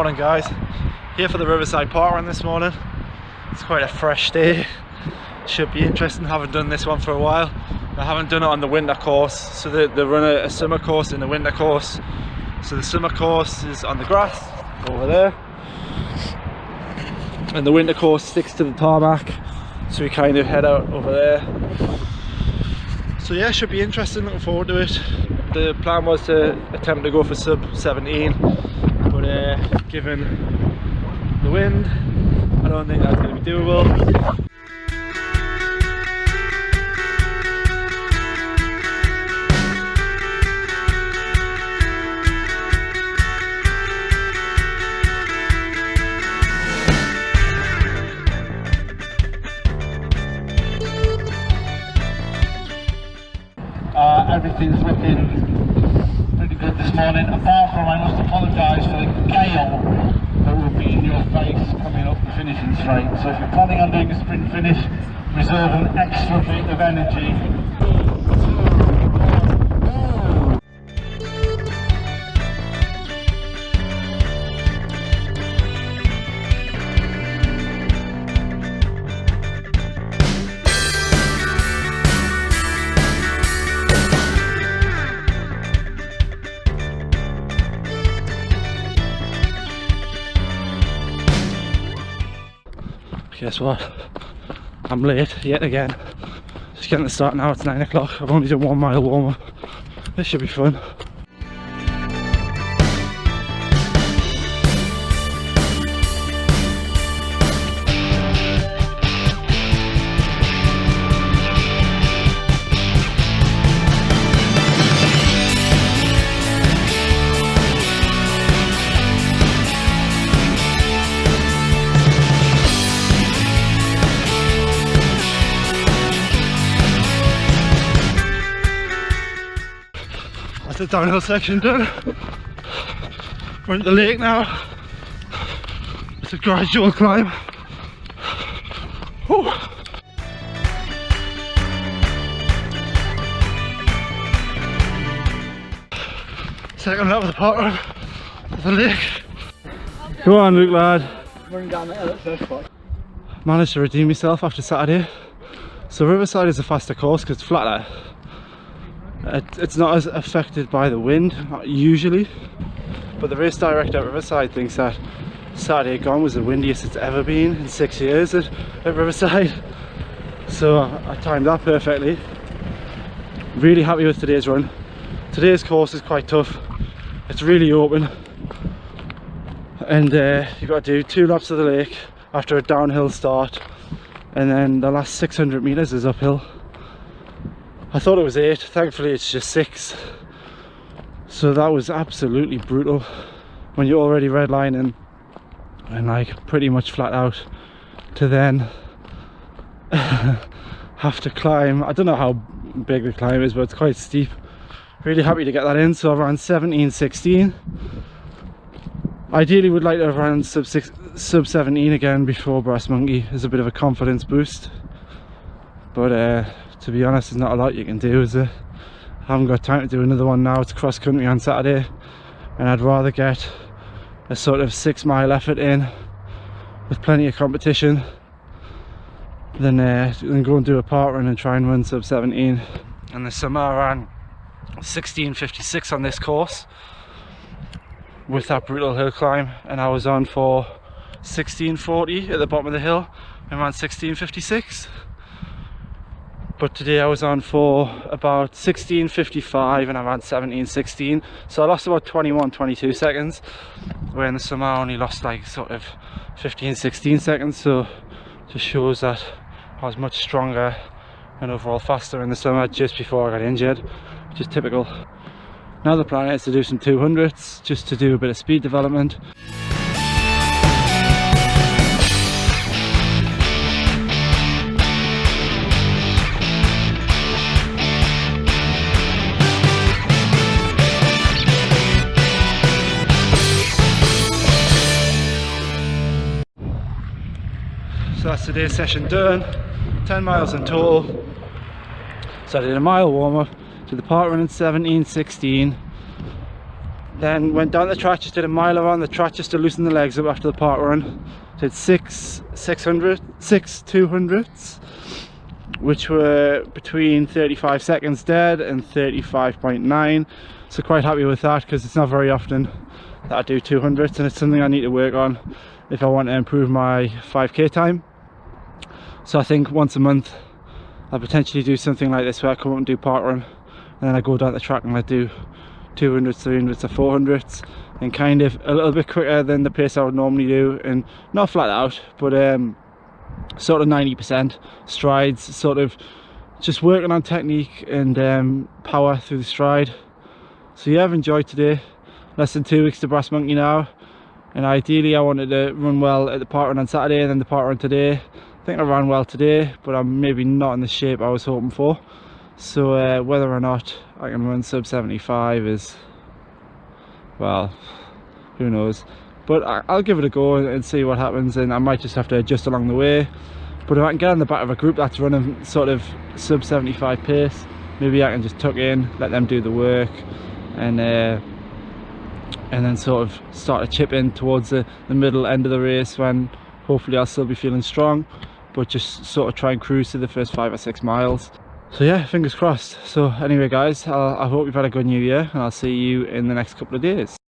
Morning guys, here for the Riverside parkrun this morning. It's quite a fresh day, should be interesting. Haven't done this one for a while. I haven't done it on the winter course, so they run a summer course and a winter course. So the summer course is on the grass over there, and the winter course sticks to the tarmac, so we kind of head out over there. So yeah, should be interesting, looking forward to it. The plan was to attempt to go for sub 17, but given the wind, I don't think that's going to be doable. Everything's looking pretty good this morning, apart from I must apologise for the gale that will be in your face coming up the finishing straight. So if you're planning on doing a sprint finish, reserve an extra bit of energy. Guess what? I'm late yet again. Just getting the start now, it's 9 o'clock. I've only done 1 mile warm up. This should be fun. The downhill section done. We're at the lake now. It's a gradual climb. Whew. Second lap of the parkrun at the lake. Come on, Luke lad. Running down the hill at first spot. Managed to redeem myself after Saturday. So Riverside is a faster course because it's flatter. It's not as affected by the wind, usually, but the race director at Riverside thinks that Saturday gone was the windiest it's ever been in 6 years at Riverside. So I timed that perfectly. Really happy with today's run. Today's course is quite tough. It's really open, and you've got to do 2 laps of the lake after a downhill start, and then the last 600 meters is uphill. I thought it was 8, thankfully it's just 6. So that was absolutely brutal when you're already redlining and like pretty much flat out, to then have to climb. I don't know how big the climb is, but it's quite steep. Really happy to get that in. So I ran 17:16. Ideally would like to have ran sub 17 again before Brass Monkey as a bit of a confidence boost, but to be honest, there's not a lot you can do, is there? I haven't got time to do another one now. It's cross country on Saturday, and I'd rather get a sort of 6 mile effort in with plenty of competition than go and do a parkrun and try and run sub 17. In the summer I ran 16:56 on this course with that brutal hill climb, and I was on for 16:40 at the bottom of the hill and ran 16:56. But today I was on for about 16:55 and I ran 17:16, so I lost about 21-22 seconds, where in the summer I only lost like sort of 15-16 seconds. So just shows that I was much stronger and overall faster in the summer, just before I got injured, which is typical. Now the plan is to do some 200s, just to do a bit of speed development. So that's today's session done. 10 miles in total. So I did a mile warm up, did the parkrun in 17:16, Then went down the track, just did a mile around the track just to loosen the legs up after the park run. Did six 200s, which were between 35 seconds dead and 35.9. So quite happy with that, because it's not very often that I do 200s, and it's something I need to work on if I want to improve my 5k time. So I think once a month I'll potentially do something like this, where I come up and do parkrun, and then I go down the track and I do 200s, 300s or 400s, and kind of a little bit quicker than the pace I would normally do, and not flat out, but sort of 90% strides, sort of just working on technique and power through the stride. So yeah, I've enjoyed today. Less than 2 weeks to Brass Monkey now, and ideally I wanted to run well at the parkrun on Saturday and then the parkrun today. I think I ran well today, but I'm maybe not in the shape I was hoping for. So whether or not I can run sub 75 is, well, who knows. But I'll give it a go and see what happens, and I might just have to adjust along the way. But if I can get on the back of a group that's running sort of sub 75 pace, maybe I can just tuck in, let them do the work, and then sort of start to chip in towards the middle end of the race, when hopefully I'll still be feeling strong, but just sort of try and cruise to the first 5 or 6 miles. So yeah, fingers crossed. So anyway guys, I hope you've had a good new year, and I'll see you in the next couple of days.